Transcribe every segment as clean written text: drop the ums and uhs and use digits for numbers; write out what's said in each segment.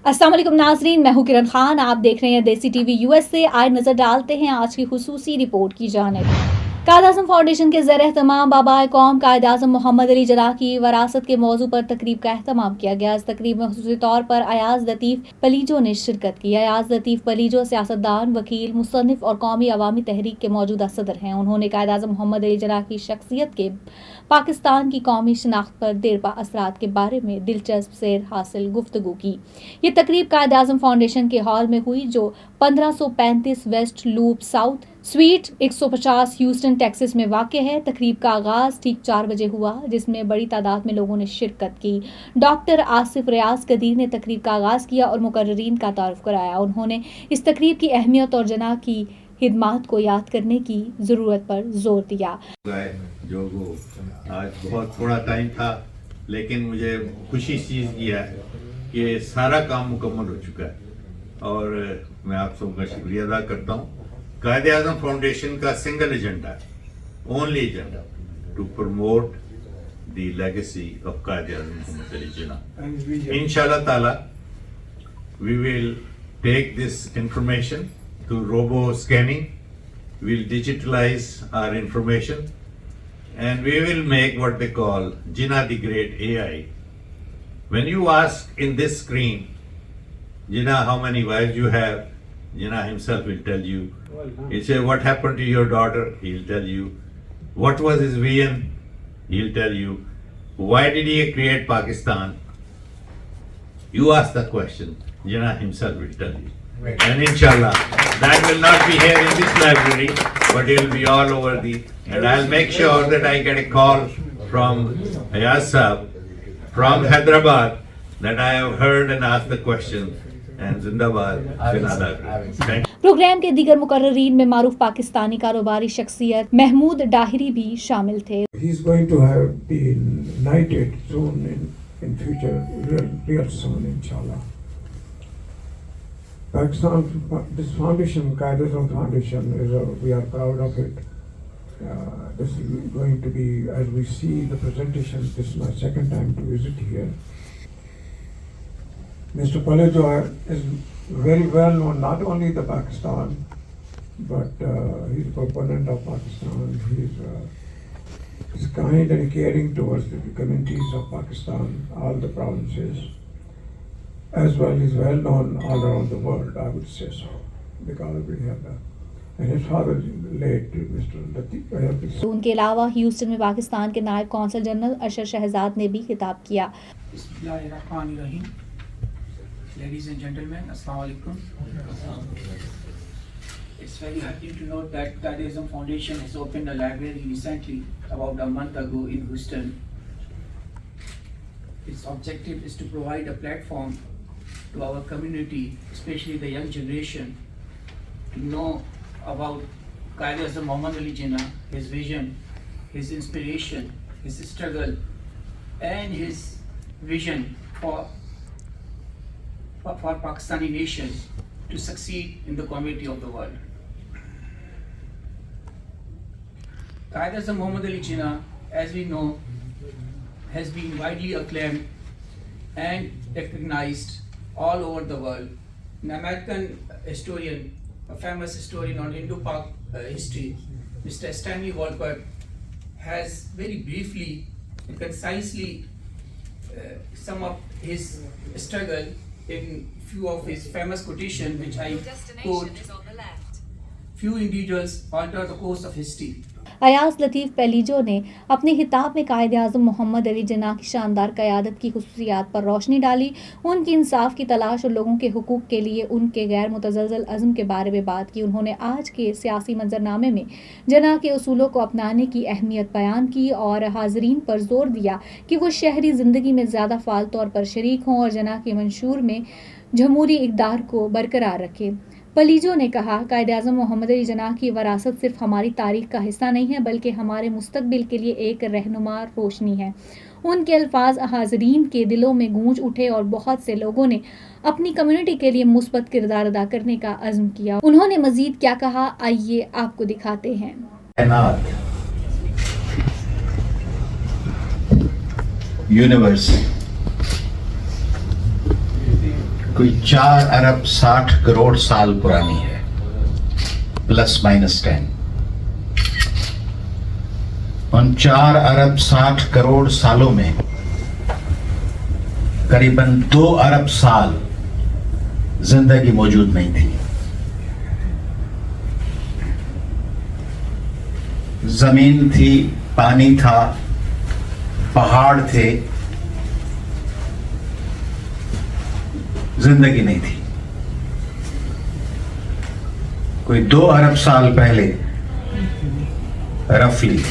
अस्सलाम वालेकुम नाजरीन, मैं हूं किरण खान। आप देख रहे हैं देसी टीवी यूएस से। आए नजर डालते हैं आज की खुसूसी रिपोर्ट की जानिब। कायद-ए-आज़म फाउंडेशन के ज़ेर एहतमाम बाबाए कौम कायद-ए-आज़म मोहम्मद अली जिन्ना की वरासत के मौजू पर तकरीब का एहतमाम किया गया। इस तकरीब में खुसूसी तौर पर अयाज लतीफ़ पलीजो ने शिरकत की। अयाज लतीफ़ पलीजो सियासतदान, वकील, मुसन्निफ और कौमी अवामी तहरीक के मौजूदा सदर हैं। उन्होंने कायद-ए-आज़म मोहम्मद अली जिन्ना की शख्सियत के पाकिस्तान की कौमी शनाख्त पर देरपा असरात के बारे में दिलचस्प सैर हासिल गुफ्तगू की। ये तकरीब कायद-ए-आज़म फाउंडेशन के हॉल में हुई जो 1535 West Loop South suite 150 Houston Texas में वाक़ है। तकरीब का आगाज़ ठीक 4 बजे हुआ, जिसमें बड़ी तादाद में लोगों ने शिरकत की। डॉक्टर आसिफ रियाज कदीर ने तकरीब का आगाज़ किया और मुकर्ररीन का तारुफ कराया। उन्होंने इस तकरीब की अहमियत और जिन्ना की खिदमात को याद करने की ज़रूरत पर जोर दिया। जो आज बहुत थोड़ा टाइम था, लेकिन मुझे खुशी इस चीज़ की है कि सारा काम मुकम्मल हो चुका है और मैं आप सबका शुक्रिया अदा करता हूँ। कायद-ए-आज़म फाउंडेशन का सिंगल एजेंडा है, only agenda, to promote the legacy of Quaid-e-Azam Mohammad Ali Jinnah. इंशाल्लाह ताला we will take this information to robo scanning, we'll digitalize our information and we will make what they call Jinnah the Great AI. When you ask in this screen, Jinnah, how many wives you have, Jinnah himself will tell you. He'll say, what happened to your daughter? He'll tell you. What was his vision? He'll tell you. Why did he create Pakistan? You ask the question, Jinnah himself will tell you. Right. And inshallah, that will not be here in this library, but it will be all over and I'll make sure that I get a call from Ayaz Saab, from Hyderabad, that I have heard and asked the question. And Zindabad, Thank you. Programme के दीगर मुकर्ररीन में मारूफ पाकिस्तानी कारोबारी शख्सियत महमूद डाहिरी भी शामिल थे। He is going to have been knighted soon in future, real soon, inshallah. Pakistan, this foundation, Qaeda Foundation, we are proud of it. This is going to be, as we see the presentation, this is my second time to visit here. Mr. Palejo is very well known, not only the Pakistan, but he's a proponent of Pakistan. He's kind and caring towards the communities of Pakistan, all the provinces. As well, he's well known all around the world, I would say so, because we have and his father late Mr. Latif. उनके अलावा Houston में पाकिस्तान के नायब consul general अशर शहजाद ने भी खिताब किया। बिस्मिल्लाहिर्रहमानिर्रहीम। Ladies and gentlemen, Assalamu alaikum. It's very happy to note that Qaeda-e-Azam Foundation has opened a library recently, about a month ago in Houston. Its objective is to provide a platform to our community, especially the young generation, to know about Qaeda-e-Azam Mohammad Ali Jinnah, his vision, his inspiration, his struggle, and his vision for Pakistani nation to succeed in the community of the world. Qaeda-e-Azam Mohammad Ali Jinnah, as we know, has been widely acclaimed and recognized all over the world. An American historian, a famous historian on Indo-Pak history, Mr. Stanley Walpert, has very briefly and concisely summed up his struggle in few of his famous quotations, which I quote: few individuals alter the course of history. Ayaz लतीफ़ पलीजो ने अपने खिताब में कायद-ए-आज़म मोहम्मद अली जिन्ना की शानदार क़यादत की खुसूसियात पर रोशनी डाली, उनकी इंसाफ की तलाश और लोगों के हुकूक़ के लिए उनके गैर मुतज़लज़ल अज़्म के बारे में बात की। उन्होंने आज के सियासी मंजरनामे में जिन्ना के उसूलों को अपनाने की अहमियत बयान की और हाज़रीन पर जोर दिया कि वो शहरी ज़िंदगी में ज़्यादा फ़ाल तौर पर शरीक हों और जिन्ना के मंशूर में जमहूरी इक़दार को बरकरार रखें। पलीजो ने कहा, कायद-ए-आज़म मोहम्मद अली जिन्ना की वरासत सिर्फ हमारी तारीख का हिस्सा नहीं है, बल्कि हमारे मुस्तकबिल के लिए एक रहनुमा रोशनी है। उनके अल्फाज हाज़रीन के दिलों में गूंज उठे और बहुत से लोगों ने अपनी कम्युनिटी के लिए मुस्बत किरदार अदा करने का अज़्म किया। उन्होंने मज़ीद क्या कहा, आइए आपको दिखाते हैं। यूनिवर्स कोई 4 अरब 60 करोड़ साल पुरानी है, ±10। उन 4 अरब 60 करोड़ सालों में करीबन 2 अरब साल जिंदगी मौजूद नहीं थी। जमीन थी, पानी था, पहाड़ थे, जिंदगी नहीं थी। कोई 2 अरब साल पहले रफली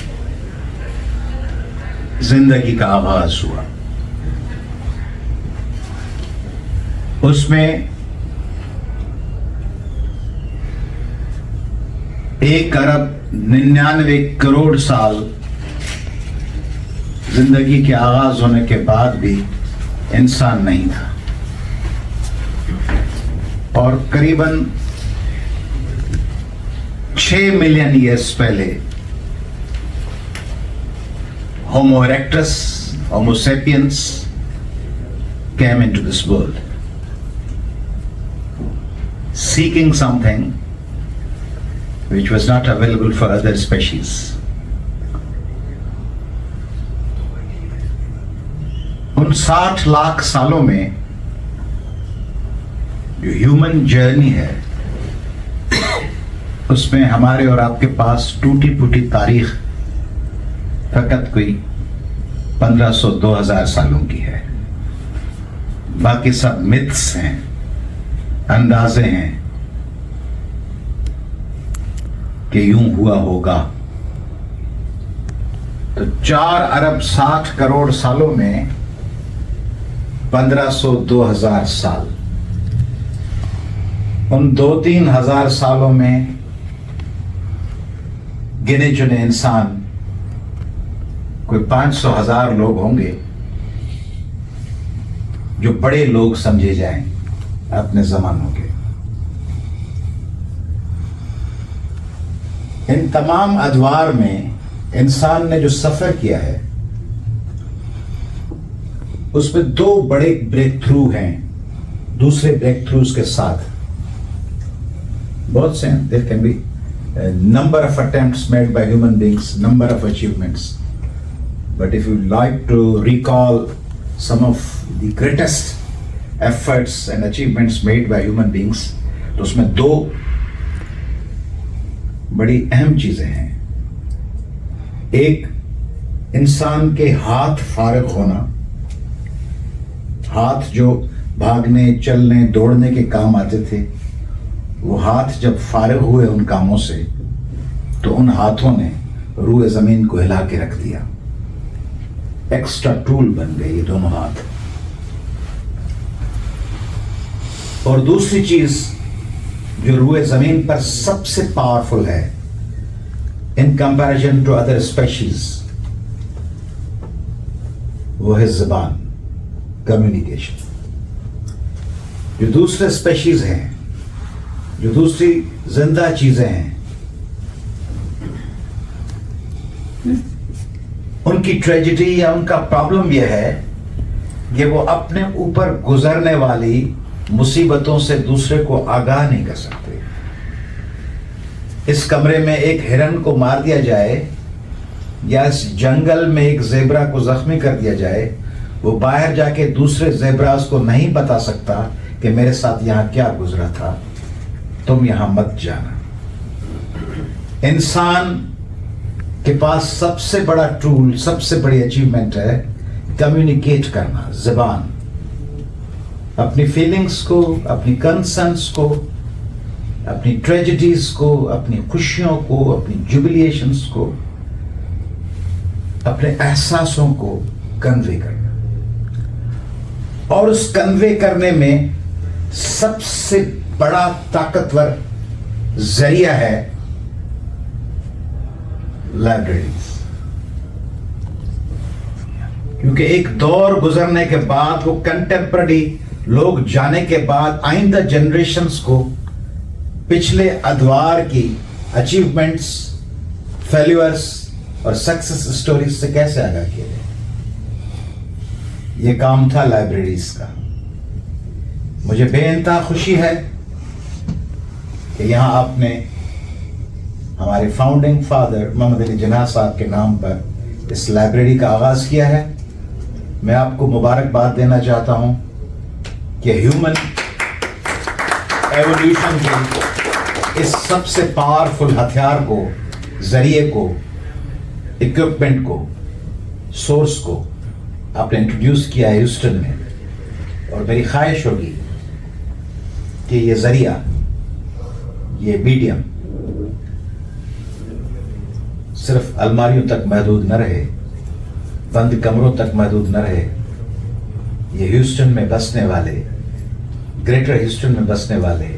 जिंदगी का आगाज हुआ। उसमें 1 अरब 99 करोड़ साल जिंदगी के आगाज होने के बाद भी इंसान नहीं था, और करीबन 6 मिलियन ईयर्स पहले homo erectus, homo sapiens came into this world seeking something which was not available for other species. उन 60 लाख सालों में जो ह्यूमन जर्नी है, उसमें हमारे और आपके पास टूटी फूटी तारीख फकत कोई 1500-2000 सालों की है। बाकी सब मिथ्स हैं, अंदाजे हैं कि यूं हुआ होगा। तो 4 अरब 60 करोड़ सालों में 1500-2000 साल, उन 2-3 हजार सालों में गिने चुने इंसान कोई 500,000 लोग होंगे जो बड़े लोग समझे जाएं अपने जमानों के। इन तमाम अदवार में इंसान ने जो सफर किया है, उसमें 2 बड़े ब्रेक थ्रू हैं दूसरे ब्रेक थ्रूज के साथ। बहुत से हैं, there can be a number of attempts made by human beings, number of achievements, but if you like to recall some of the greatest efforts and achievements made by human beings, तो उसमें 2 बड़ी अहम चीजें हैं। एक, इंसान के हाथ फारिग होना, हाथ जो भागने, चलने, दौड़ने के काम आते थे, वो हाथ जब फारिग हुए उन कामों से, तो उन हाथों ने रूए जमीन को हिला के रख दिया। एक्स्ट्रा टूल बन गए ये दोनों हाथ। और दूसरी चीज जो रूए जमीन पर सबसे पावरफुल है in comparison to other species, वो है जुबान, कम्युनिकेशन। जो दूसरे स्पेशीज हैं, जो दूसरी जिंदा चीजें हैं, उनकी ट्रेजेडी या उनका प्रॉब्लम यह है कि वो अपने ऊपर गुजरने वाली मुसीबतों से दूसरे को आगाह नहीं कर सकते। इस कमरे में एक हिरन को मार दिया जाए या इस जंगल में एक ज़ेब्रा को जख्मी कर दिया जाए, वो बाहर जाके दूसरे ज़ेब्रास को नहीं बता सकता कि मेरे साथ यहाँ क्या गुजरा था, तुम यहाँ मत जाना। इंसान के पास सबसे बड़ा टूल, सबसे बड़ी अचीवमेंट है कम्युनिकेट करना, ज़बान। अपनी फीलिंग्स को, अपनी कंसर्न्स को, अपनी ट्रेजेडीज को, अपनी खुशियों को, अपनी जुबिलिएशंस को, अपने एहसासों को कन्वे करना। और उस कन्वे करने में सबसे बड़ा ताकतवर जरिया है लाइब्रेरीज। क्योंकि एक दौर गुजरने के बाद, वो कंटेम्पररी लोग जाने के बाद, आइंदा जनरेशन्स को पिछले अदवार की अचीवमेंट्स, फेल्यूअर्स और सक्सेस स्टोरीज से कैसे आगाह किए जाए। ये काम था लाइब्रेरीज का। مجھے بے انتہا خوشی ہے کہ یہاں آپ نے ہمارے فاؤنڈنگ فادر محمد علی جناح صاحب کے نام پر اس لائبریری کا آغاز کیا ہے. میں آپ کو مبارکباد دینا چاہتا ہوں کہ ہیومن ایولیوشن کے اس سب سے پاورفل ہتھیار کو، ذریعے کو، اکوپمنٹ کو، سورس کو آپ نے انٹروڈیوس کیا ہے ہیوسٹن میں. اور میری خواہش ہوگی کہ یہ ذریعہ، یہ میڈیم صرف الماریوں تک محدود نہ رہے، بند کمروں تک محدود نہ رہے. یہ ہیوسٹن میں بسنے والے، گریٹر ہیوسٹن میں بسنے والے،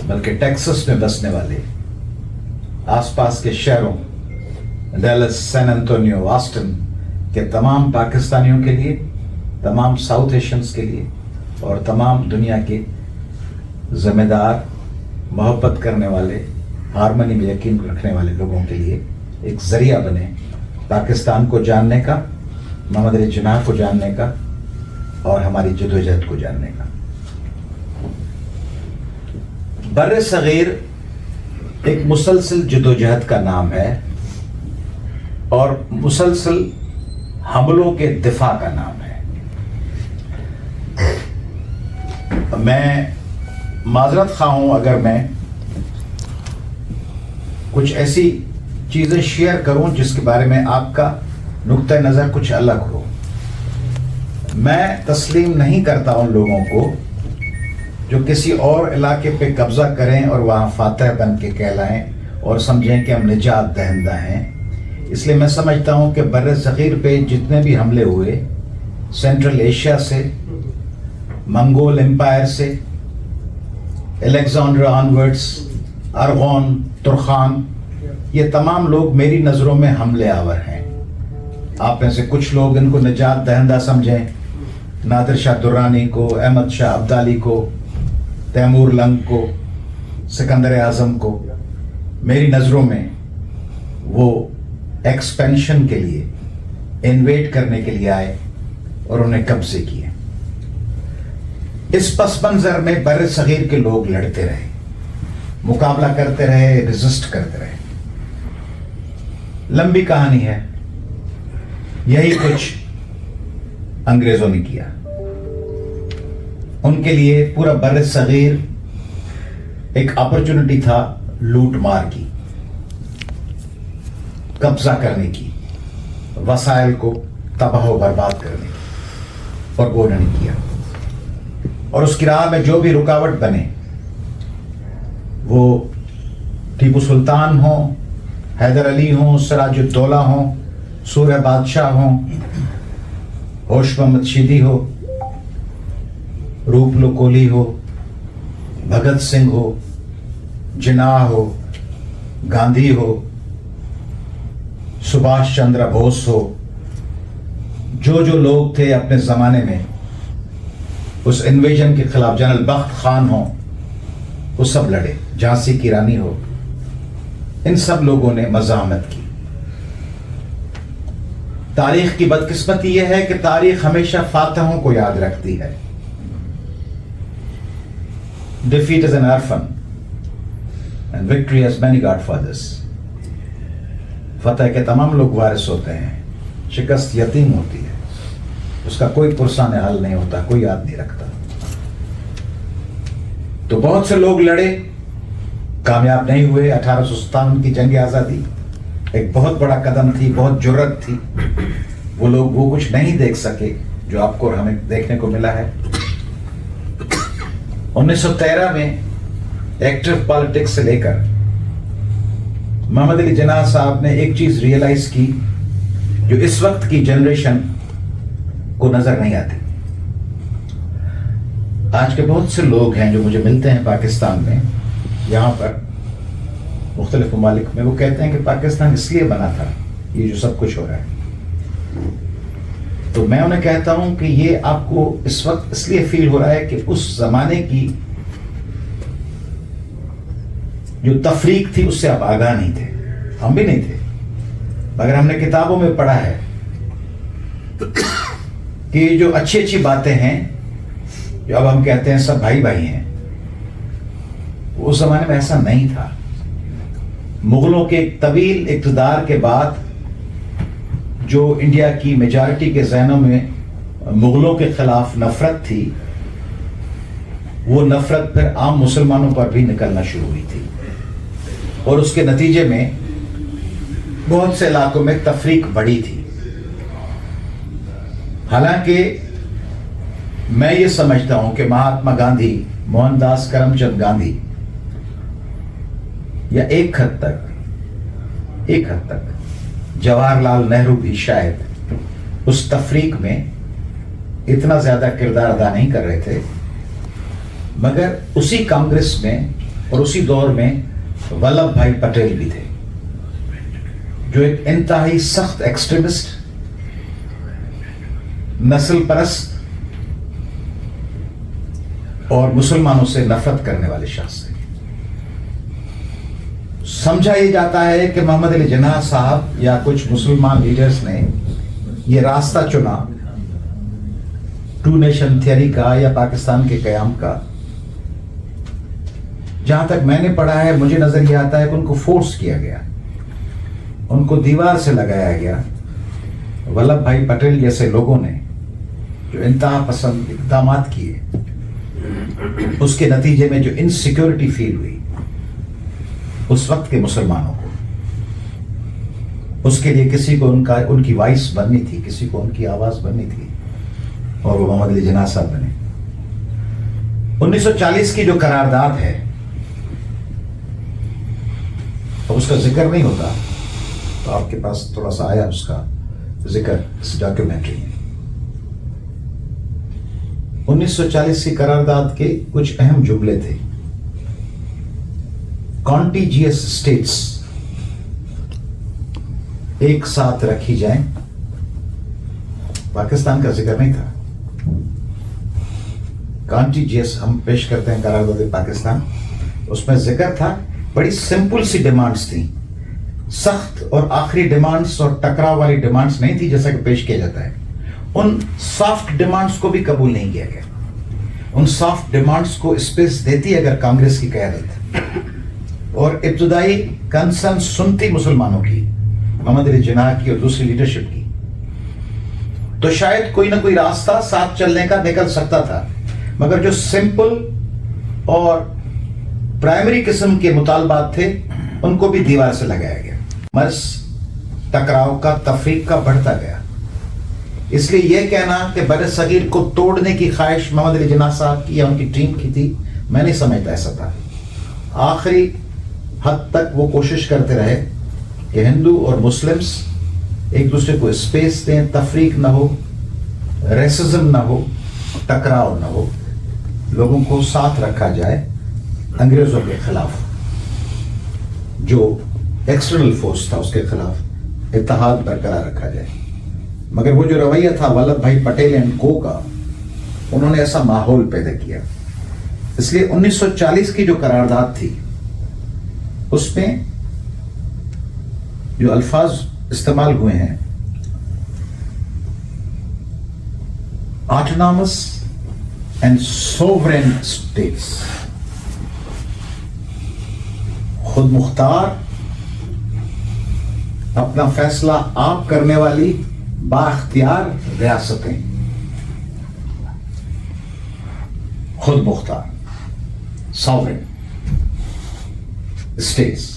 بلکہ ٹیکسس میں بسنے والے، آس پاس کے شہروں ڈیلس، سین انٹونیو، آسٹن کے تمام پاکستانیوں کے لیے، تمام ساؤتھ ایشینز کے لیے اور تمام دنیا کے ذمہ دار، محبت کرنے والے، ہارمنی میں یقین رکھنے والے لوگوں کے لیے ایک ذریعہ بنے پاکستان کو جاننے کا، محمد علی جناح کو جاننے کا اور ہماری جدوجہد کو جاننے کا. بر صغیر ایک مسلسل جدوجہد کا نام ہے اور مسلسل حملوں کے دفاع کا نام ہے. میں معذرت خواہ ہوں اگر میں کچھ ایسی چیزیں شیئر کروں جس کے بارے میں آپ کا نقطہ نظر کچھ الگ ہو. میں تسلیم نہیں کرتا ان لوگوں کو جو کسی اور علاقے پہ قبضہ کریں اور وہاں فاتح بن کے کہلائیں اور سمجھیں کہ ہم نجات دہندہ ہیں. اس لیے میں سمجھتا ہوں کہ بر صغیر پہ جتنے بھی حملے ہوئے، سینٹرل ایشیا سے، منگول امپائر سے، الیگزینڈر آنورڈس، ارغون، ترخان، یہ تمام لوگ میری نظروں میں حملے آور ہیں. آپ میں سے کچھ لوگ ان کو نجات دہندہ سمجھیں، نادر شاہ درانی کو، احمد شاہ ابدالی کو، تیمور لنگ کو، سکندر اعظم کو. میری نظروں میں وہ ایکسپینشن کے لیے، انویٹ کرنے کے لیے آئے اور انہیں قبضے کیے. اس پس منظر میں بر صغیر کے لوگ لڑتے رہے، مقابلہ کرتے رہے، ریزسٹ کرتے رہے. لمبی کہانی ہے. یہی کچھ انگریزوں نے کیا. ان کے لیے پورا بر صغیر ایک اپرچونٹی تھا لوٹ مار کی، قبضہ کرنے کی، وسائل کو تباہ و برباد کرنے کی، اور وہ انہوں نے کیا. اور اس کی راہ میں جو بھی رکاوٹ بنے، وہ ٹیپو سلطان ہوں، حیدر علی ہوں، سراج الدولہ ہوں، سورہ بادشاہ ہوں، ہوش محمد شیدی ہو، روپلو کولی ہو، بھگت سنگھ ہو، جناح ہو، گاندھی ہو، سبھاش چندر بوس ہو، جو لوگ تھے اپنے زمانے میں اس انویژن کے خلاف، جنرل بخت خان ہو، وہ سب لڑے. جھانسی کی رانی ہو، ان سب لوگوں نے مزاحمت کی. تاریخ کی بدقسمتی یہ ہے کہ تاریخ ہمیشہ فاتحوں کو یاد رکھتی ہے. Defeat is an orphan and victory has many godfathers. فتح کے تمام لوگ وارث ہوتے ہیں، شکست یتیم ہوتی ہے، اس کا کوئی پرسان حل نہیں ہوتا، کوئی یاد نہیں رکھتا. تو بہت سے لوگ لڑے، کامیاب نہیں ہوئے. 1857 کی جنگ آزادی ایک بہت بڑا قدم تھی، بہت جرأت تھی. وہ لوگ وہ کچھ نہیں دیکھ سکے جو آپ کو اور ہمیں دیکھنے کو ملا ہے. 1913 میں ایکٹیو پالیٹکس سے لے کر محمد علی جناح صاحب نے ایک چیز ریئلائز کی جو اس وقت کی جنریشن کو نظر نہیں آتی. آج کے بہت سے لوگ ہیں جو مجھے ملتے ہیں پاکستان میں، یہاں پر مختلف ممالک میں، وہ کہتے ہیں کہ پاکستان اس لیے بنا تھا یہ جو سب کچھ ہو رہا ہے. تو میں انہیں کہتا ہوں کہ یہ آپ کو اس وقت اس لیے فیل ہو رہا ہے کہ اس زمانے کی جو تفریق تھی اس سے آپ آگاہ نہیں تھے. ہم بھی نہیں تھے، مگر ہم نے کتابوں میں پڑھا ہے کہ جو اچھی اچھی باتیں ہیں جو اب ہم کہتے ہیں سب بھائی بھائی ہیں، اس زمانے میں ایسا نہیں تھا. مغلوں کے ایک طویل اقتدار کے بعد جو انڈیا کی میجارٹی کے ذہنوں میں مغلوں کے خلاف نفرت تھی، وہ نفرت پھر عام مسلمانوں پر بھی نکلنا شروع ہوئی تھی، اور اس کے نتیجے میں بہت سے علاقوں میں تفریق بڑھی تھی. حالانکہ میں یہ سمجھتا ہوں کہ مہاتما گاندھی، موہن داس کرم چند گاندھی، یا ایک حد تک جواہر لال نہرو بھی شاید اس تفریق میں اتنا زیادہ کردار ادا نہیں کر رہے تھے، مگر اسی کانگریس میں اور اسی دور میں ولبھ بھائی پٹیل بھی تھے، جو ایک انتہائی سخت ایکسٹریمسٹ، نسل پرست اور مسلمانوں سے نفرت کرنے والے شخص تھے. سمجھا یہ جاتا ہے کہ محمد علی جناح صاحب یا کچھ مسلمان لیڈرز نے یہ راستہ چنا ٹو نیشن تھیوری کا یا پاکستان کے قیام کا. جہاں تک میں نے پڑھا ہے، مجھے نظر یہ آتا ہے کہ ان کو فورس کیا گیا، ان کو دیوار سے لگایا گیا. ولبھ بھائی پٹیل جیسے لوگوں نے جو انتہا پسند اقدامات کیے، اس کے نتیجے میں جو انسیکیورٹی فیل ہوئی اس وقت کے مسلمانوں کو، اس کے لیے کسی کو ان کی وائس بننی تھی، کسی کو ان کی آواز بننی تھی، اور وہ محمد علی جناح صاحب بنے. 1940 کی جو قرارداد ہے، اب اس کا ذکر نہیں ہوتا، تو آپ کے پاس تھوڑا سا آیا اس کا ذکر اس ڈاکیومنٹری میں. 1940 کی قرارداد کے کچھ اہم جملے تھے. کانٹیجیس اسٹیٹس ایک ساتھ رکھی جائیں. پاکستان کا ذکر نہیں تھا. کانٹیجیس ہم پیش کرتے ہیں قرارداد پاکستان، اس میں ذکر تھا. بڑی سمپل سی ڈیمانڈز تھیں، سخت اور آخری ڈیمانڈز اور ٹکراؤ والی ڈیمانڈز نہیں تھی جیسا کہ پیش کیا جاتا ہے. ان سافٹ ڈیمانڈز کو بھی قبول نہیں کیا گیا. ان سافٹ ڈیمانڈز کو اسپیس دیتی اگر کانگریس کی قیادت اور ابتدائی کنسرن سنتی مسلمانوں کی، محمد علی جناح کی اور دوسری لیڈرشپ کی، تو شاید کوئی نہ کوئی راستہ ساتھ چلنے کا نکل سکتا تھا. مگر جو سمپل اور پرائمری قسم کے مطالبات تھے، ان کو بھی دیوار سے لگایا گیا. مرض ٹکراؤ کا، تفریق کا بڑھتا گیا. اس لیے یہ کہنا کہ بر صغیر کو توڑنے کی خواہش محمد علی جناح صاحب کی یا ان کی ٹیم کی تھی، میں نہیں سمجھتا ایسا تھا. آخری حد تک وہ کوشش کرتے رہے کہ ہندو اور مسلمز ایک دوسرے کو اسپیس دیں، تفریق نہ ہو، ریسزم نہ ہو، ٹکراؤ نہ ہو، لوگوں کو ساتھ رکھا جائے. انگریزوں کے خلاف جو ایکسٹرنل فورس تھا، اس کے خلاف اتحاد برقرار رکھا جائے. مگر وہ جو رویہ تھا ولبھ بھائی پٹیل اینڈ کو کا، انہوں نے ایسا ماحول پیدا کیا. اس لیے 1940 کی جو قرارداد تھی، اس میں جو الفاظ استعمال ہوئے ہیں، آٹونامس اینڈ سوورین اسٹیٹس، خود مختار، اپنا فیصلہ آپ کرنے والی بااختیار ریاستیں، خود مختار، ساورن اسٹیٹس.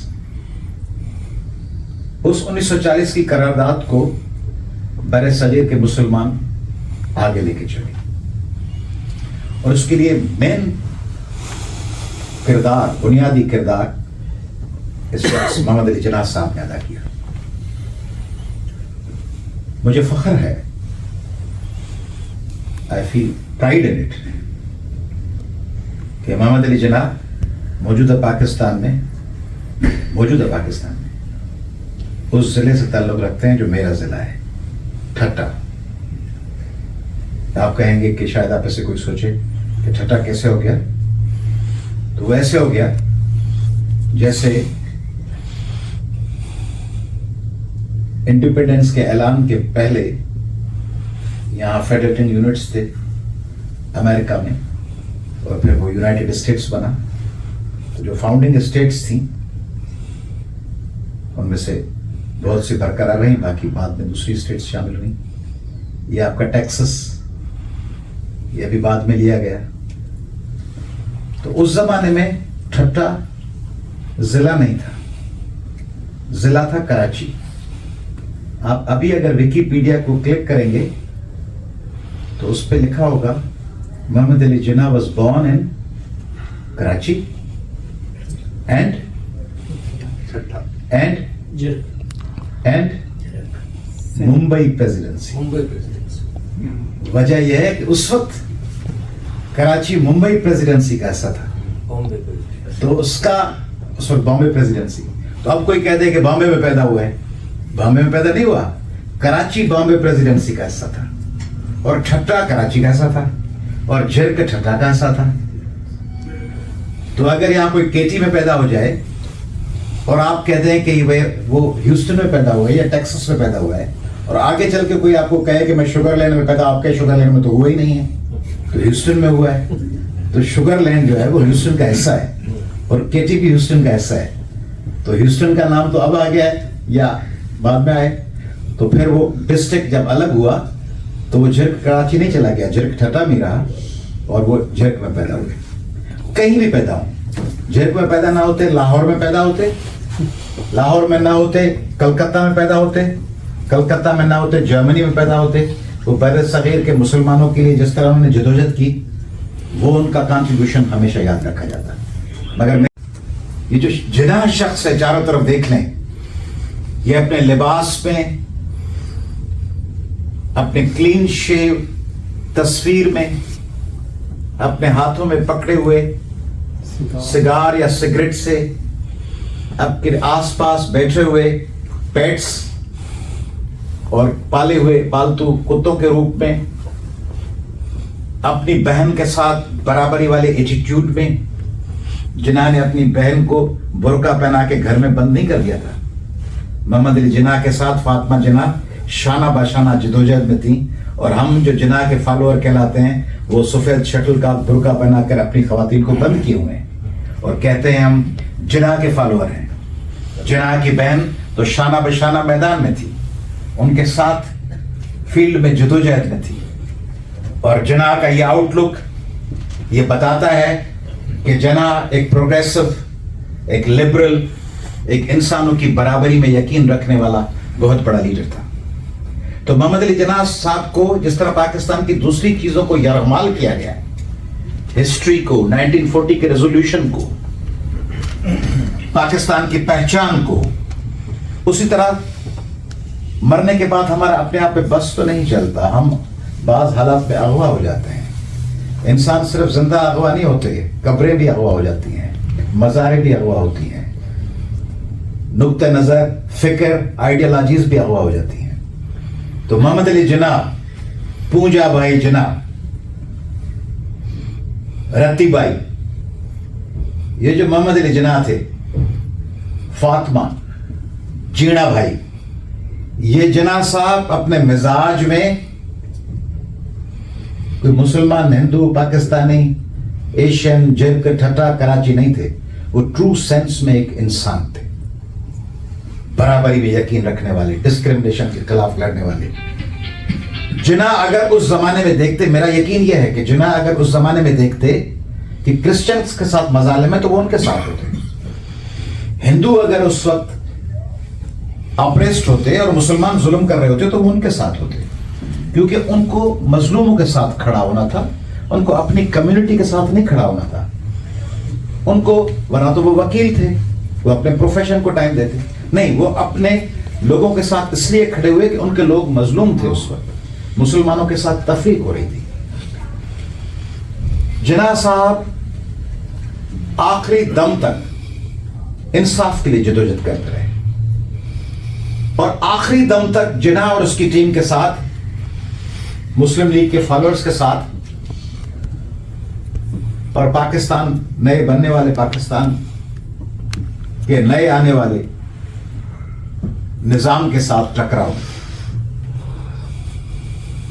اس 1940 کی قرارداد کو بر صغیر کے مسلمان آگے لے کے چلے، اور اس کے لیے مین کردار، بنیادی کردار اس وقت محمد علی جناح صاحب نے ادا کیا. مجھے فخر ہے، I feel pride in it، کہ محمد علی جناح موجودہ پاکستان میں اس ضلع سے تعلق رکھتے ہیں جو میرا ضلع ہے، ٹھٹا. آپ کہیں گے کہ شاید آپ ایسے کوئی سوچے کہ ٹھٹا کیسے ہو گیا، تو وہ ایسے ہو گیا جیسے انڈیپینڈنس کے اعلان کے پہلے یہاں فیڈریٹنگ یونٹس تھے امریکہ میں، और फिर वो यूनाइटेड स्टेट्स बना। तो जो फाउंडिंग स्टेट्स थी उनमें से बहुत सी बरकरार रही, बाकी बाद में दूसरी स्टेट्स शामिल हुई। ये आपका टेक्सास, ये अभी बाद में लिया गया। तो उस जमाने में ठट्टा जिला नहीं था, जिला था कराची। आप अभी अगर विकिपीडिया को क्लिक करेंगे तो उस पे लिखा होगा Mohammad Ali Jinnah was born in Karachi and Mumbai presidency. वजह यह है कि उस वक्त कराची मुंबई प्रेसिडेंसी का हिस्सा था, तो उसका उस वक्त बॉम्बे प्रेसिडेंसी। तो अब कोई कह दे कि बॉम्बे में पैदा हुआ है, बॉम्बे में पैदा नहीं हुआ, कराची बॉम्बे प्रेसिडेंसी का हिस्सा था, और ठट्टा कराची का हिस्सा था, और झिरक ठट्टा का हिस्सा था। तो अगर यहाँ कोई केटी में पैदा हो जाए और आप कहते हैं कि वो ह्यूस्टन में पैदा हुआ है या टेक्सास में पैदा हुआ है, और आगे चल के कोई आपको कहे कि मैं शुगरलैंड में पैदा, आपके शुगरलैंड में तो हुआ ही नहीं है, तो ह्यूस्टन में हुआ है। तो शुगरलैंड जो है वो ह्यूस्टन का हिस्सा है, और केटी भी ह्यूस्टन का हिस्सा है। तो ह्यूस्टन का नाम तो अब आ गया है या बाद में आए। तो फिर वो डिस्ट्रिक्ट जब अलग हुआ तो वो झिरक कराची नहीं चला गया, झिरक ठट्टा में रहा, और वो झिरक में पैदा हुए। कहीं भी पैदा हो, झिरक में पैदा ना होते लाहौर में पैदा होते, लाहौर में ना होते कलकत्ता में पैदा होते, कलकत्ता में ना होते जर्मनी में पैदा होते। वो बर सगीर के मुसलमानों के लिए जिस तरह उन्होंने जदोजहद की, वो उनका कंट्रीब्यूशन हमेशा याद रखा जाता है। मगर ये जो जिन्ना शख्स है, चारों तरफ देख लें, ये अपने लिबास में, अपने क्लीन शेव तस्वीर में, अपने हाथों में पकड़े हुए सिगार या सिगरेट से, आपके आसपास बैठे हुए पेट्स और पाले हुए पालतू कुत्तों के रूप में, अपनी बहन के साथ बराबरी वाले एटीट्यूड में, जिन्होंने अपनी बहन को बुर्का पहना के घर में बंद नहीं कर दिया था। मोहम्मद अली जिन्ना के साथ फातिमा जिन्ना शाना बाशाना जदोजहद में थी, और हम जो जिन्ना के फॉलोअर कहलाते हैं वो सफेद शटल का बुर्का पहना कर अपनी खवातीन को बंद किए हुए हैं और कहते हैं हम जिन्ना के फॉलोअर हैं। जिन्ना की बहन तो शाना बशाना मैदान में थी, उनके साथ फील्ड में जदोजहद में थी। और जिन्ना का ये आउटलुक ये बताता है कि जिन्ना एक प्रोग्रेसिव, एक लिबरल, एक इंसानों की बराबरी में यकीन रखने वाला बहुत बड़ा लीडर था। तो मोहम्मद अली जिन्ना साहब को जिस तरह पाकिस्तान की दूसरी चीजों को यरगमाल किया गया, हिस्ट्री को, 1940 के रेजोल्यूशन को, पाकिस्तान की पहचान को, उसी तरह मरने के बाद हमारा अपने आप पे बस तो नहीं चलता, हम बाज हालात में अगवा हो जाते हैं। इंसान सिर्फ जिंदा अगवा नहीं होते, कब्रें भी अगवा हो जाती हैं, मज़ारें भी अगवा होती हैं, नुक्ते नजर, फिक्र, आइडियोलॉजीज भी अगवा हो जाती हैं। तो मोहम्मद अली जिन्ना, पूंजा भाई जिन्ना, रत्ती भाई, ये जो मोहम्मद अली जिन्ना थे, फातिमा, जीना भाई, ये जिन्ना साहब अपने मिजाज में कोई मुसलमान, हिंदू, पाकिस्तानी, एशियन, जिरक, ठट्टा, कराची नहीं थे। वो ट्रू सेंस में एक इंसान थे, बराबरी में यकीन रखने वाले, डिस्क्रिमिनेशन के खिलाफ लड़ने वाले। जिन्ना अगर उस जमाने में देखते, मेरा यकीन यह है कि जिन्ना अगर उस जमाने में देखते कि क्रिश्चियंस के साथ मजालिम है तो वो उनके साथ होते। हिंदू अगर उस वक्त ऑपरेस्ड होते और मुसलमान जुल्म कर रहे होते तो वो उनके साथ होते, क्योंकि उनको मजलूमों के साथ खड़ा होना था, उनको अपनी कम्युनिटी के साथ नहीं खड़ा होना था। उनको, वरना तो वो वकील थे, वो अपने प्रोफेशन को टाइम देते, नहीं, वो अपने लोगों के साथ इसलिए खड़े हुए कि उनके लोग मजलूम थे। उस वक्त मुसलमानों के साथ तफरीक हो रही थी। जिन्ना साहब आखिरी दम तक इंसाफ के लिए जदोजहद करते रहे, और आखिरी दम तक जिन्ना और उसकी टीम के साथ, मुस्लिम लीग के फॉलोअर्स के साथ, और पाकिस्तान, नए बनने वाले पाकिस्तान के नए आने वाले निजाम के साथ टकराव।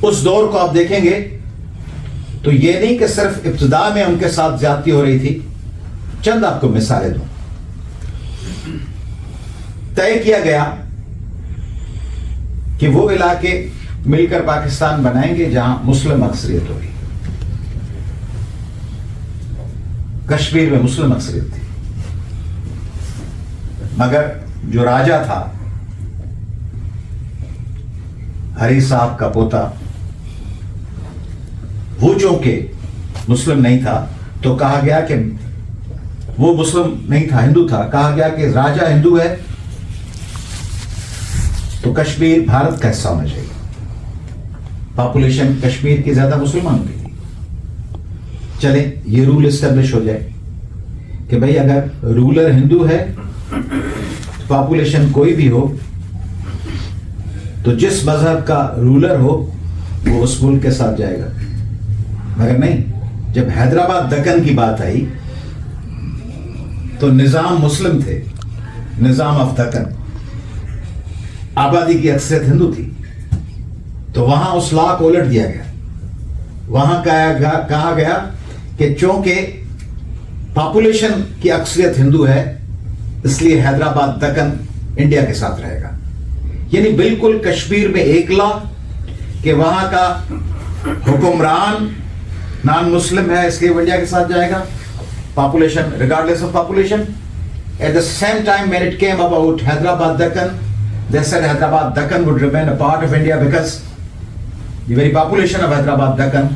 उस दौर को आप देखेंगे تو یہ نہیں کہ صرف ابتدا میں ان کے ساتھ زیادتی ہو رہی تھی. چند آپ کو مثالیں دوں. طے کیا گیا کہ وہ علاقے مل کر پاکستان بنائیں گے جہاں مسلم اکثریت ہوگی. کشمیر میں مسلم اکثریت تھی، مگر جو راجا تھا، ہری صاحب کا پوتا، وہ چونکہ مسلم نہیں تھا تو کہا گیا کہ وہ مسلم نہیں تھا، ہندو تھا، کہا گیا کہ راجا ہندو ہے تو کشمیر بھارت کا حصہ ہونا چاہیے. پاپولیشن کشمیر کی زیادہ مسلمانوں کی تھی. چلیں یہ رول اسٹیبلش ہو جائے کہ بھئی اگر رولر ہندو ہے تو پاپولیشن کوئی بھی ہو تو جس مذہب کا رولر ہو وہ اس ملک کے ساتھ جائے گا. مگر نہیں، جب حیدرآباد دکن کی بات آئی تو نظام مسلم تھے، نظام آف دکن، آبادی کی اکثریت ہندو تھی، تو وہاں اس لا کو الٹ دیا گیا. وہاں کہا گیا کہ چونکہ پاپولیشن کی اکثریت ہندو ہے اس لیے حیدرآباد دکن انڈیا کے ساتھ رہے گا. یعنی بالکل کشمیر میں ایک لا کہ وہاں کا حکمران نان مسلم ہے اس لیے وہ انڈیا کے ساتھ جائے گا. Population regardless of population. At the same time when it came about Hyderabad Deccan, they said Hyderabad Deccan would remain a part of India because the very population of Hyderabad Deccan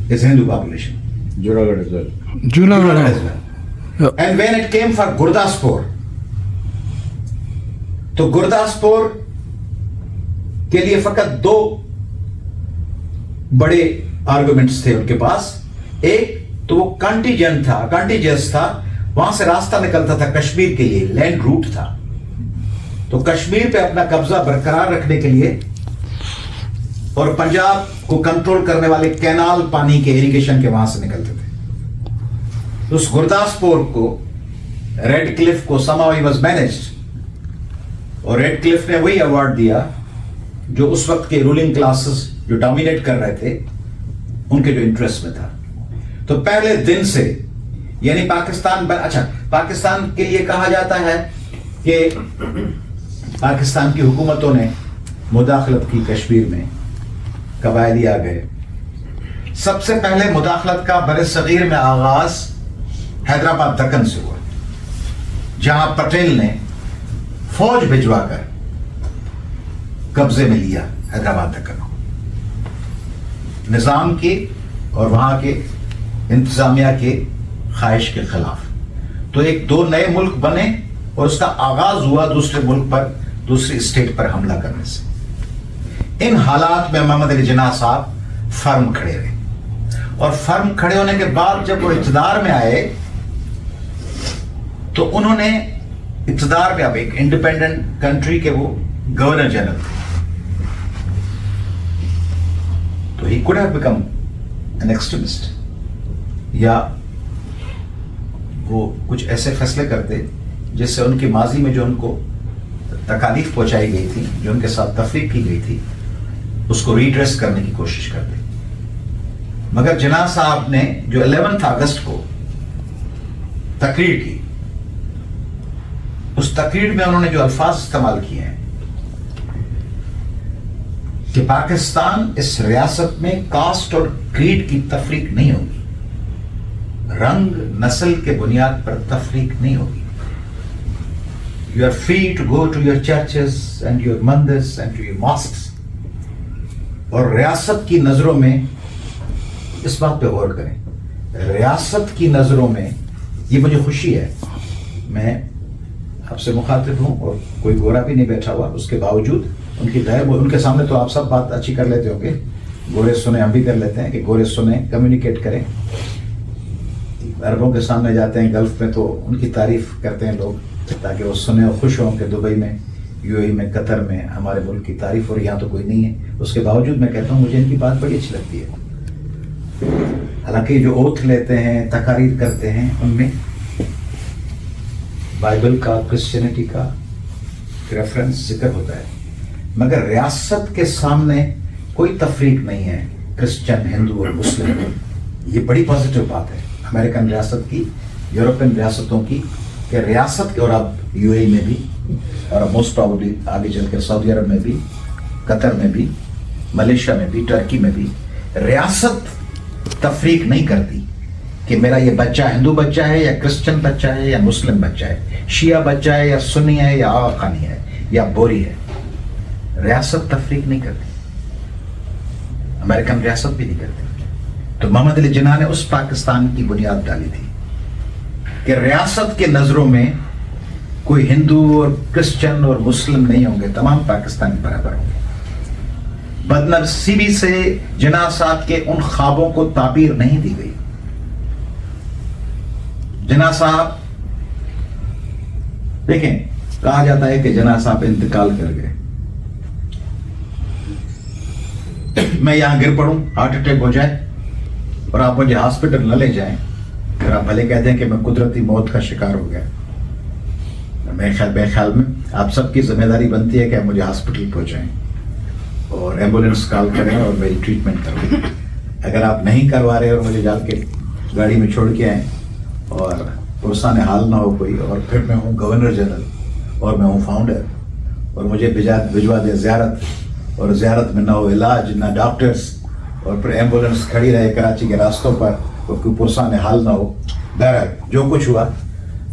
is Hindu population. Junagadh as well. Junagadh as well. And when it came for Gurdaspur, تو گرداسپور کے لیے فقط دو بڑے arguments تھے ان کے پاس. ایک تو وہ کانٹیجنس تھا، وہاں سے راستہ نکلتا تھا کشمیر کے لیے، لینڈ روٹ تھا، تو کشمیر پہ اپنا قبضہ برقرار رکھنے کے لیے اور پنجاب کو کنٹرول کرنے والے کینال پانی کے ایریگیشن کے وہاں سے نکلتے تھے. اس گرداسپور کو ریڈ کلف کو somehow he was managed، اور ریڈ کلف نے وہی ایوارڈ دیا جو اس وقت کے رولنگ کلاسز جو ڈومینیٹ کر رہے تھے ان کے جو انٹرسٹ میں تھا. تو پہلے دن سے یعنی پاکستان کے لیے کہا جاتا ہے کہ پاکستان کی حکومتوں نے مداخلت کی کشمیر میں، قبائلی آ گئے. سب سے پہلے مداخلت کا بر صغیر میں آغاز حیدرآباد دکن سے ہوا، جہاں پٹیل نے فوج بھجوا کر قبضے میں لیا حیدرآباد دکن کو، نظام کی اور وہاں کے انتظامیہ کے خواہش کے خلاف. تو ایک دو نئے ملک بنے اور اس کا آغاز ہوا دوسرے ملک پر، دوسری اسٹیٹ پر حملہ کرنے سے. ان حالات میں محمد علی جناح صاحب فرم کھڑے رہے، اور فرم کھڑے ہونے کے بعد جب وہ اقتدار میں آئے تو انہوں نے اقتدار میں، اب ایک انڈیپینڈنٹ کنٹری کے وہ گورنر جنرل تھے، تو ہی could have become an extremist، یا وہ کچھ ایسے فیصلے کرتے جس سے ان کی ماضی میں جو ان کو تکالیف پہنچائی گئی تھی، جو ان کے ساتھ تفریق کی گئی تھی، اس کو ریڈریس کرنے کی کوشش کرتے. مگر جناح صاحب نے جو 11 اگست کو تقریر کی، اس تقریر میں انہوں نے جو الفاظ استعمال کیے ہیں کہ پاکستان اس ریاست میں کاسٹ اور کریڈ کی تفریق نہیں ہوگی، رنگ نسل کے بنیاد پر تفریق نہیں ہوگی. You are free to go to your churches and your mandars and to your mosques. اور ریاست کی نظروں میں اس بات پہ غور کریں، ریاست کی نظروں میں یہ مجھے خوشی ہے، میں آپ سے مخاطب ہوں اور کوئی گورا بھی نہیں بیٹھا ہوا، اس کے باوجود ان کے سامنے تو آپ سب بات اچھی کر لیتے ہوں گے، گورے سنیں ہم بھی کر لیتے ہیں کہ گورے سنیں، کمیونیکیٹ کریں. عربوں کے سامنے جاتے ہیں گلف میں تو ان کی تعریف کرتے ہیں لوگ تاکہ وہ سنیں اور خوش ہوں کہ دبئی میں، یو اے ای میں، قطر میں ہمارے ملک کی تعریف، اور یہاں تو کوئی نہیں ہے. اس کے باوجود میں کہتا ہوں مجھے ان کی بات بڑی اچھی لگتی ہے. حالانکہ جو اوتھ لیتے ہیں، تقاریر کرتے ہیں، ان میں بائبل کا، کرسچینٹی کا ریفرنس ذکر ہوتا ہے، مگر ریاست کے سامنے کوئی تفریق نہیں ہے. क्रिश्चियन, हिंदू और मुस्लिम, ये बड़ी पॉजिटिव बात है अमेरिकन रियासत की, यूरोपियन रियासतों की, कि रियासत के, और अब यूएई में भी, और मोस्ट प्रॉबली आगे चल के सऊदी अरब में भी, कतर में भी, मलेशिया में भी, टर्की में भी, रियासत तफरीक नहीं करती कि मेरा ये बच्चा हिंदू बच्चा है या क्रिश्चियन बच्चा है या मुस्लिम बच्चा है, शिया बच्चा है या सुन्नी है या आखानी है या बोरी है। रियासत तफरीक नहीं करती, अमेरिकन रियासत भी नहीं करती। तो मोहम्मद अली जिन्ना ने उस पाकिस्तान की बुनियाद डाली थी कि रियासत के नजरों में कोई हिंदू और क्रिश्चियन और मुस्लिम नहीं होंगे, तमाम पाकिस्तानी बराबर होंगे। बदनसीबी से जिन्ना साहब के उन ख्वाबों को ताबीर नहीं दी गई। जिन्ना साहब, देखें, कहा जाता है कि जिन्ना साहब इंतकाल कर गए, मैं यहां गिर पड़ूं, हार्ट अटैक हो जाए और आप मुझे हॉस्पिटल न ले जाएं, फिर आप भले कहते हैं कि मैं कुदरती मौत का शिकार हो गया। मेरे ख्याल में आप सबकी जिम्मेदारी बनती है कि आप मुझे हॉस्पिटल पहुंचाएं और एम्बुलेंस कॉल करें और मेरी ट्रीटमेंट करवाएं। अगर आप नहीं करवा रहे और मुझे जाके गाड़ी में छोड़ के आए और पुरसाने हाल ना हो कोई, और फिर मैं हूँ गवर्नर जनरल और मैं हूँ फाउंडर, और मुझे भिजवा दे ज़ियारत, और ज़ियारत में ना हो इलाज, ना डॉक्टर्स, और फिर एम्बुलेंस खड़ी रहे कराची के रास्तों पर और कोई पुरसाने हाल ना हो। बहरहाल जो कुछ हुआ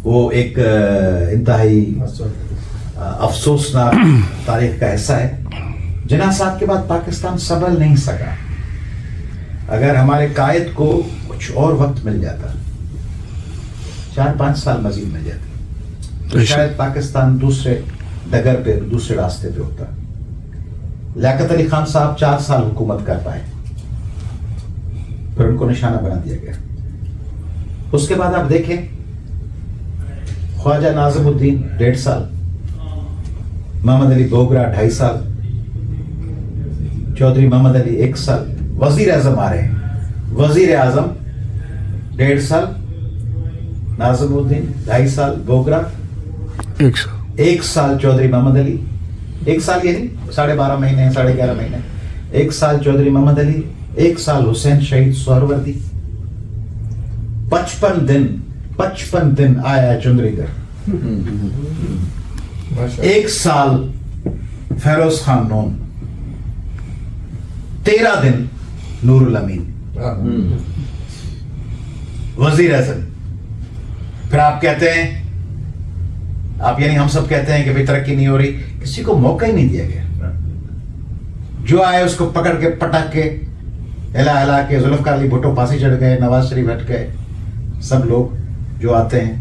वो एक इंतहाई अफसोसनाक तारीख का हिस्सा है। जिन्ना साहब के बाद पाकिस्तान संभल नहीं सका। अगर हमारे कायद को कुछ और वक्त मिल जाता, 4-5 साल मजीद मिल जाती, तो शायद पाकिस्तान दूसरे डगर पे, दूसरे रास्ते पे होता। लियाकत अली खान साहब 4 साल हुकूमत कर पाए, फिर उनको निशाना बना दिया गया। उसके बाद आप देखें, ख्वाजा नाज़िमुद्दीन 1.5 साल, मोहम्मद अली बोगरा 2.5 साल, चौधरी मोहम्मद अली 1 साल, वजीर आजम आ रहे हैं, वजीर आजम 1.5 साल, नाज़िमुद्दीन 2.5 साल, बोगरा 1 साल, चौधरी मोहम्मद अली 1 साल, ये नहीं 12.5 महीने, 11.5 महीने, 1 साल चौधरी मोहम्मद अली, 1 साल हुसैन शहीद सोहरवर्दी। 55 दिन आया चुंदरीगर, 1 साल फेरोज खान नून, 13 दिन नूरुल अमीन, वजीर आजम। फिर आप कहते हैं, आप यानी हम सब कहते हैं कि भाई तरक्की नहीं हो रही, किसी को मौका ही नहीं दिया गया। जो आए उसको पकड़ के पटक के हिला के, जुल्फकार अली भुट्टो फांसी चढ़ गए, नवाज शरीफ हट गए, सब लोग जो आते हैं,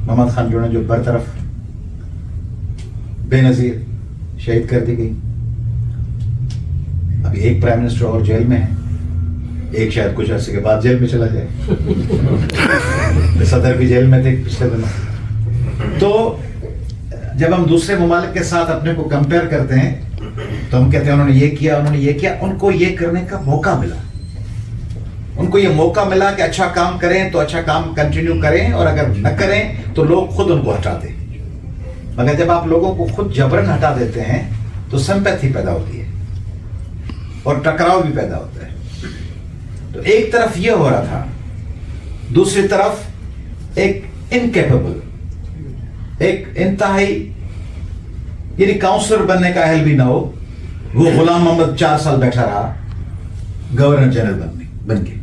मोहम्मद खान जो जो बरतरफ बेनजीर शहीद कर दी गई। अभी एक प्राइम मिनिस्टर और जेल में है, एक शायद कुछ अर्से के बाद जेल में चला जाए। सदर भी जेल में थे पिछले दिनों। तो जब हम दूसरे ममालिक के साथ अपने को कंपेयर करते हैं तो हम कहते हैं उन्होंने ये किया, उन्होंने ये किया। उनको ये करने का मौका मिला, उनको ये मौका मिला कि अच्छा काम करें तो अच्छा काम कंटिन्यू करें, और अगर न करें तो लोग खुद उनको हटा दें। मगर जब आप लोगों को खुद जबरन हटा देते हैं तो सिंपैथी पैदा होती है और टकराव भी पैदा होता है। तो एक तरफ ये हो रहा था, दूसरी तरफ एक इनकेपेबल, एक इंतहाई, यानी काउंसलर बनने का अहल भी ना हो, वो गुलाम मोहम्मद 4 साल बैठा रहा गवर्नर जनरल बन के,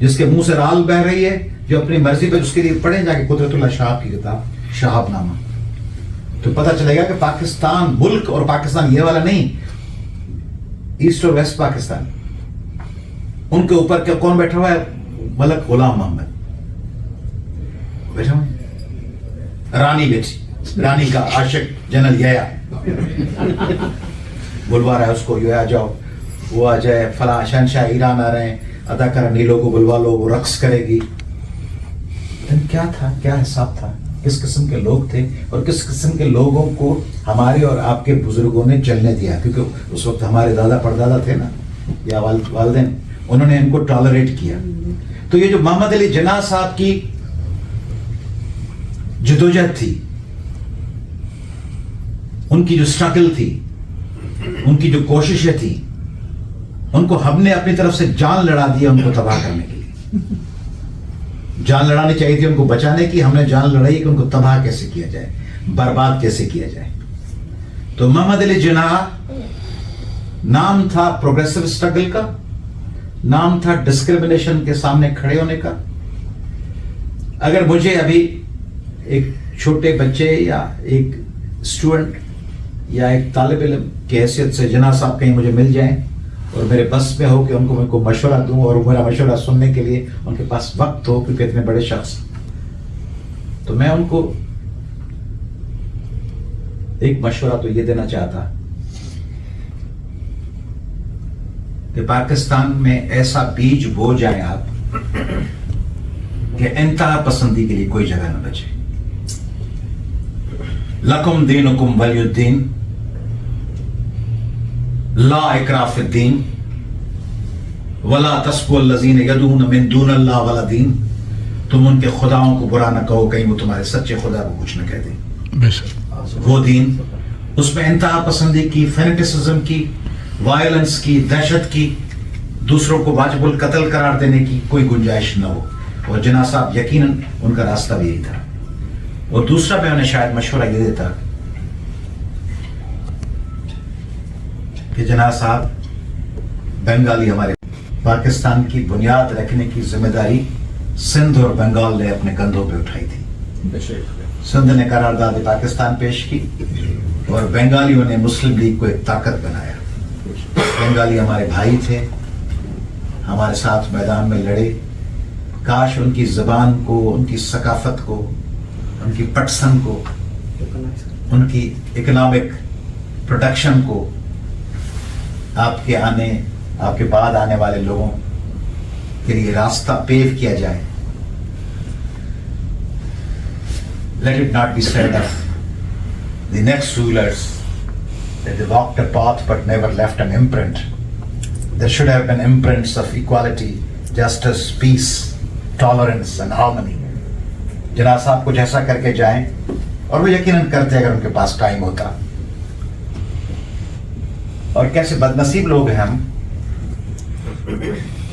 जिसके मुंह से राल बह रही है, जो अपनी मर्जी पे, उसके लिए पढ़े जाके कुदरतुल्लाह शाह की किताब शहाबनामा, तो पता चलेगा कि पाकिस्तान मुल्क, और पाकिस्तान ये वाला नहीं, ईस्ट और वेस्ट पाकिस्तान, उनके ऊपर क्या कौन बैठा हुआ है? मलक गुलाम मोहम्मद बैठा हुआ, रानी बेटी, रानी का आशिक जनरल यया बुलवा रहा है उसको, यो आ जाओ, वो आ जाए, फला शहनशाह ईरान आ रहे हैं, अदाकारा नीलो को बुलवा लो, वो रक्स करेगी। क्या था, क्या हिसाब था, किस किस्म के लोग थे, और किस किस्म के लोगों को हमारे और आपके बुजुर्गों ने चलने दिया, क्योंकि उस वक्त हमारे दादा परदादा थे ना, या वालिदैन, उन्होंने इनको टॉलरेट किया। तो ये जो मोहम्मद अली जिन्ना साहब की जदोजहद थी, उनकी जो स्ट्रगल थी, उनकी जो कोशिशें थी, उनको हमने अपनी तरफ से जान लड़ा दी है उनको तबाह करने के लिए। जान लड़ानी चाहिए थी उनको बचाने की, हमने जान लड़ाई कि उनको तबाह कैसे किया जाए, बर्बाद कैसे किया जाए। तो मोहम्मद अली जिन्नाह नाम था प्रोग्रेसिव स्ट्रगल का, नाम था डिस्क्रिमिनेशन के सामने खड़े होने का। अगर मुझे अभी एक छोटे बच्चे या एक स्टूडेंट या एक तालिब इल्म की हैसियत से जिन्नाह साहब कहीं मुझे मिल जाएं और मेरे बस में हो कि उनको मशवरा दूं और मेरा मशवरा सुनने के लिए उनके पास वक्त हो, क्योंकि इतने बड़े शख्स, तो मैं उनको एक मशवरा तो ये देना चाहता कि पाकिस्तान में ऐसा बीज बो जाए आप कि इंतहा पसंदी के लिए कोई जगह न बचे। लकुम दीनुकुम वलियुद्दीन, ला इकराह फिद्दीन, वला तस्बुल लज़ीन यदून मिन दूनिल्लाह वला दीन। तुम उनके खुदाओं को बुरा न कहो, कहीं वो तुम्हारे सच्चे खुदा को कुछ न कह दें। वो दीन, उसमें इंतहा पसंदी की, फेनेटिसिज्म की, वायलेंस की, दहशत की, दूसरों को वाजिबुल कत्ल करार देने की कोई गुंजाइश न हो। और जिन्नाह साहब यकीनन उनका रास्ता भी यही था। और दूसरा मैं उन्हें शायद मशवरा ये देता कि जिन्नाह साहब, बंगाली हमारे पाकिस्तान की बुनियाद रखने की जिम्मेदारी सिंध और बंगाल ने अपने कंधों पे उठाई थी। सिंध ने करारदाद पाकिस्तान पेश की और बंगालियों ने मुस्लिम लीग को एक ताकत बनाया। बंगाली हमारे भाई थे, हमारे साथ मैदान में लड़े। काश उनकी ज़बान को, उनकी सकाफत को, उनकी पटसन को, उनकी इकोनॉमिक प्रोडक्शन को आपके बाद आने वाले लोगों के लिए रास्ता पेव किया जाए। Let it not be said of the next rulers that they walked a path but never left an imprint. There should have been imprints of equality, justice, peace, tolerance and harmony. Jinnah साहब कुछ ऐसा करके जाएं, और वो यकीनन करते अगर उनके पास टाइम होता। और कैसे बदनसीब लोग हैं हम,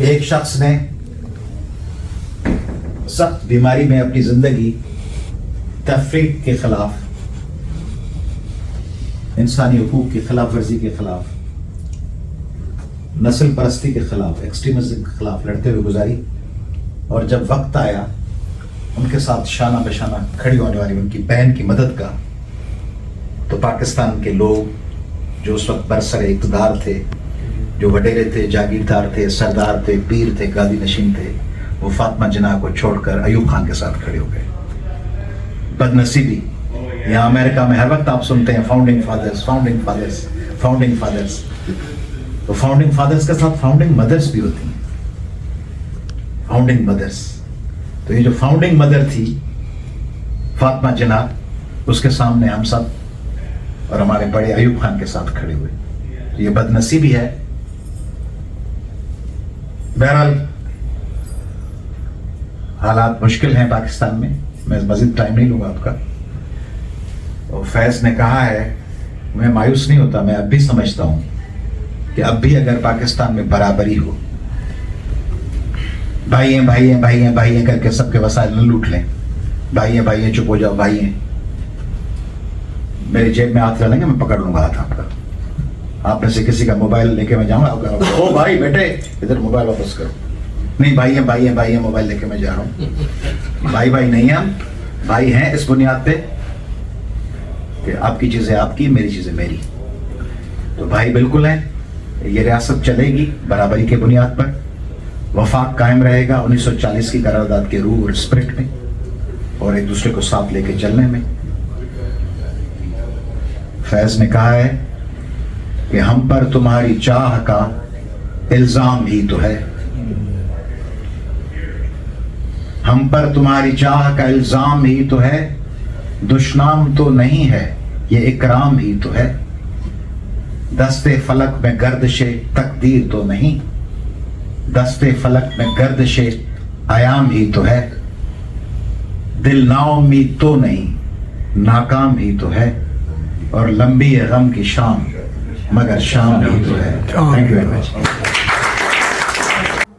एक शख्स ने सख्त बीमारी में अपनी जिंदगी तफरीक के खिलाफ, इंसानी हुकूक की खिलाफ वर्जी के खिलाफ, नस्ल परस्ती के खिलाफ, एक्सट्रीमिज्म के खिलाफ लड़ते हुए गुजारी। और जब वक्त आया उनके साथ शाना बशाना खड़ी होने वाली उनकी बहन की मदद का, तो पाकिस्तान के लोग जो उस वक्त बरसरे इक़्तिदार थे, जो वडेरे थे, जागीरदार थे, सरदार थे, पीर थे, गादी नशीन थे, वो फातिमा जिन्नाह को छोड़कर अयूब खान के साथ खड़े हो गए। बदनसीबी, यहाँ अमेरिका में हर वक्त आप सुनते हैं founding fathers, founding fathers, founding fathers. तो फाउंडिंग फादर्स के साथ फाउंडिंग मदर्स भी होती हैं, फाउंडिंग मदर्स। तो ये जो फाउंडिंग मदर थी फातिमा जिन्नाह, उसके सामने हम सब और हमारे बड़े अयूब खान के साथ खड़े हुए। तो ये बदनसीबी है। बहरहाल हालात मुश्किल हैं पाकिस्तान में, मैं मजीद टाइम नहीं लूंगा आपका। और फैज ने कहा है, मैं मायूस नहीं होता, मैं अब भी समझता हूं कि अब भी अगर पाकिस्तान में बराबरी हो, भाई हैं भाई हैं भाई हैं भाई हैं करके सबके वसाइल न लूट लें, भाई हैं भाई हैं चुप हो जाओ, भाई हैं, मेरी जेब में हाथ डालेंगे मैं पकड़ लूंगा हाथ आपका। आप में से किसी का मोबाइल लेके मैं जाऊंगा, आपका ओ भाई बेटे इधर मोबाइल वापस करो, नहीं भाई हैं भाई हैं भाई हैं, मोबाइल लेके मैं जा रहा हूँ। भाई भाई नहीं हम भाई हैं इस बुनियाद पे कि आपकी चीजें आपकी, मेरी चीजें मेरी। तो भाई बिल्कुल हैं, ये रियासत चलेगी बराबरी के बुनियाद पर, वफाक कायम रहेगा 1940 की करारदाद के रूह और स्पिरिट में, और एक दूसरे को साथ लेके चलने में। फैज ने कहा है कि हम पर तुम्हारी चाह का इल्जाम ही तो है, हम पर तुम्हारी चाह का इल्जाम ही तो है, दुश्नाम तो नहीं है ये इकराम ही तो है, दस्ते फलक में गर्दिशे तकदीर तो नहीं, दस्ते फलक में गर्दिशे आयाम ही तो है, दिल नाउम्मीद तो नहीं नाकाम ही तो है, और लंबी है गम की शाम मगर शाम ही तो है। Thank you very much.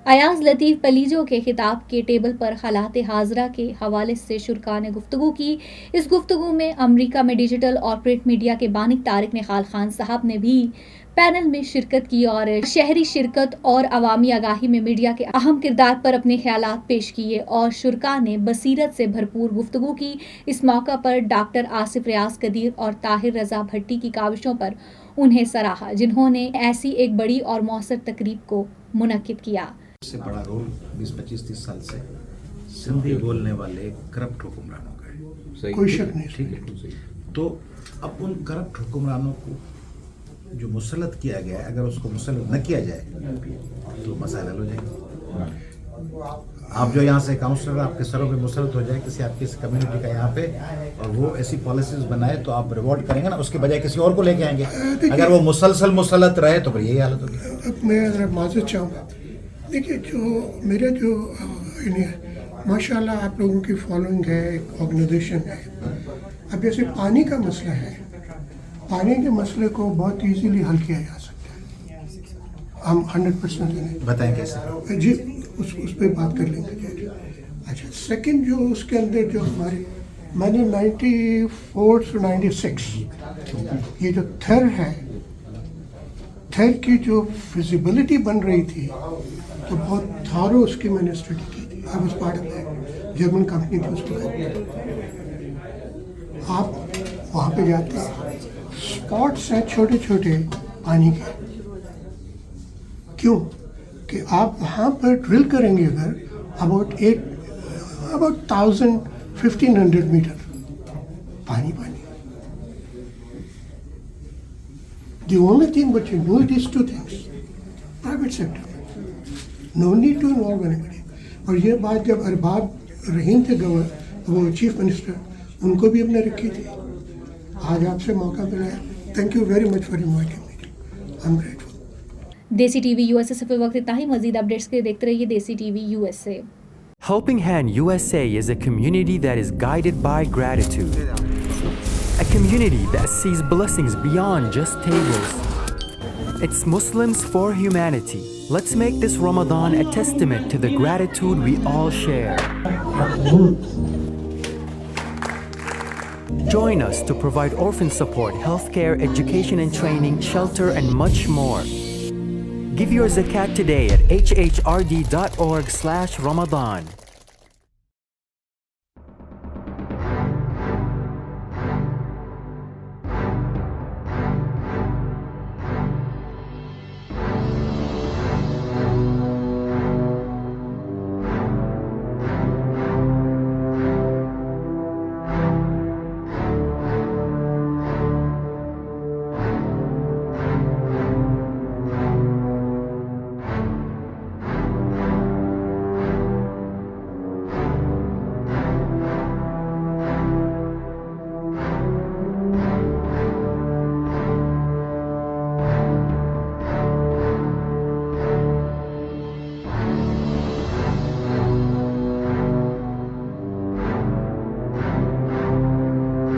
Ayaz Latif Palijo کے خطاب کے ٹیبل پر خالات حاضرہ کے حوالے سے شرکاء نے گفتگو کی. اس گفتگو میں امریکہ میں ڈیجیٹل اور پرنٹ میڈیا کے بانی طارق نخال خان صاحب نے بھی پینل میں شرکت کی اور شہری شرکت اور عوامی آگاہی میں میڈیا کے اہم کردار پر اپنے خیالات پیش کیے اور شرکاء نے بصیرت سے بھرپور گفتگو کی. اس موقع پر ڈاکٹر آصف ریاض قدیر اور طاہر رضا بھٹی کی کاوشوں پر انہیں سراہا، جنہوں نے ایسی ایک بڑی اور مؤثر تقریب کو منعقد کیا. سے بڑا رول 20-25-30 سال سے سندھی بولنے والے کرپٹ حکمرانوں کا ہے، کوئی شک نہیں. ٹھیک ہے. تو اب ان کرپٹ حکمرانوں کو جو مسلط کیا گیا ہے، اگر اس کو مسلط نہ کیا جائے تو مسائل حل ہو جائیں گے. آپ جو یہاں سے کاؤنسلر آپ کے سروں پہ مسلط ہو جائے کسی آپ کی کمیونٹی کا یہاں پہ، اور وہ ایسی پالیسیز بنائے تو آپ ریوارڈ کریں گے نا، اس کے بجائے کسی اور کو لے کے آئیں گے. اگر وہ مسلسل مسلط رہے تو پھر یہی حالت ہوگی. اب میں ذرا معذرت چاہوں گا. دیکھیے جو میرا جو ماشاء اللہ آپ لوگوں کی فالوئنگ ہے، ایک آرگنائزیشن ہے. اب جیسے پانی کا مسئلہ ہے، پانی کے مسئلے کو بہت ایزیلی حل کیا جا سکتا ہے. ہم 100% بتائیں کیسے. جی اس پہ بات کر لیں گے. اچھا سیکنڈ جو اس کے اندر جو ہمارے میں نے 94 سے 96 یہ جو تھر ہے، تھر کی جو فیزیبلٹی بن رہی تھی تو بہت تھارو اس کی میں نے اسٹڈی کی تھی. I was part of that. German company تھی اس کو. آپ وہاں پہ جاتے ہیں، اسپاٹس ہیں چھوٹے چھوٹے پانی کے. کیوں کہ آپ وہاں پر ڈرل کریں گے اگر اباؤٹ 1500 میٹر پانی. The only thing what you know is two things. Private sector. No need to involve anybody. اور یہ بات جب ارباب رحیم تھے وہ چیف منسٹر، ان کو بھی ہم نے رکھی تھی. آج آپ سے موقع ملا ہے. Thank you very much for inviting me. I am grateful. Desi TV USA سے فی الوقت اتنا ہی. مزید اپڈیٹس کے لیے دیکھتے رہیے دیسی TV U S A. Helping Hand USA is a community that is guided by gratitude. A community that sees blessings beyond just tables. It's Muslims for humanity. Let's make this Ramadan a testament to the gratitude we all share. Join us to provide orphan support, healthcare, education and training, shelter, and much more. Give your zakat today at hhrd.org/Ramadan.